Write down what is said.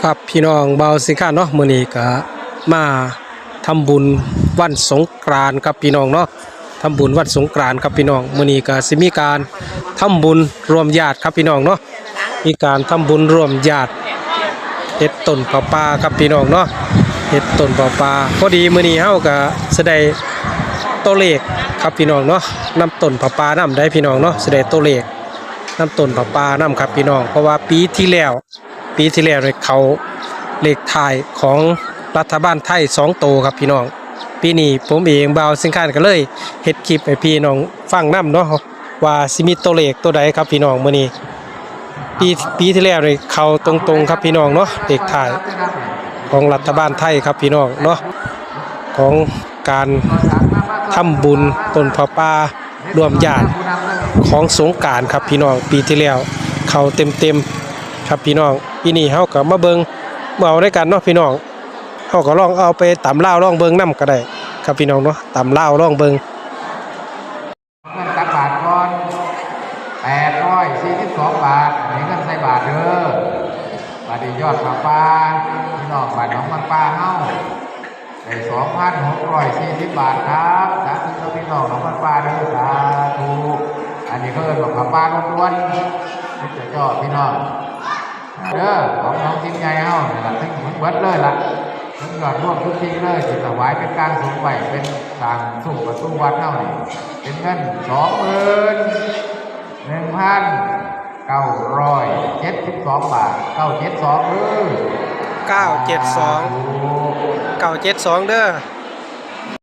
ครับพี่น้องเบาสิค่ะเนาะมื้อนี้ก็มาทำบุญวันสงกรานต์ครับพี่น้องเนาะทำบุญวันสงกรานต์ครับพี่น้องมื้อนี้ก็สิมีการทำบุญรวมญาติครับพี่น้องเนาะมีการทำบุญรวมญาติเฮ็ดต้นผ้าป่าครับพี่น้องเนาะเฮ็ดต้นผ้าป่าพอดีมื้อนี้เฮาก็สิได้ตัวเลขครับพี่น้องเนาะนำต้นผ้าป่านำได้พี่น้องเนาะสิได้ตัวเลขนำต้นผ้าป่านำครับพี่น้องเพราะว่าปีที่แล้วเนี่ยเขาเลขท้ายของรัฐบาลไทย2 โตวครับพี่น้องปีนี้ผมเองบ่าวสิงคานก็เลยเฮ็ดคลิปให้พี่น้องฟังนำเนาะว่าสิมีตัวเลขตัวใดครับพี่น้องมื้อนี้ปีที่แล้วเนี่ยเขาตรงๆครับพี่น้องเนาะเลขท้ายของรัฐบาลไทยครับพี่น้องเนาะของการทำบุญต้นผ้าป่ารวมญาติของสงกรานต์ครับพี่น้องปีที่แล้วเขาเต็มครับพี่น้องปีนี้เฮาก็มาเบิ่งเอาด้วยกันเนาะพี่น้องเฮาก็ลองเอาไปตำลาวลองเบิ่งนำก็ได้ครับพี่น้องเนาะตำลาวลองเบิ่งเงินตักบาทก่อน842 บาทนี่เงินใส่บาทเด้อบาทยอดผ้าป่าพี่น้องบาทน้องมันป่าเฮาได้2,640 บาทครับสาธุพี่น้องน้องมันป่าเด้อสาธุอันนี้เขาเอิ้นว่าผ้าป่าล้วนๆนี่จะยอดพี่น้องเด้อของน้องทีมใหญ่เฮานี่ล่ะทั้งหมดเบิดเลยล่ะทั้งยอดร่วมทุกทีเลยสิถวายเป็นการสูงไปเป็นสร้างซุ้มประตูวัดเฮานี่เป็นเงิน21,972 บาท972972เด้อ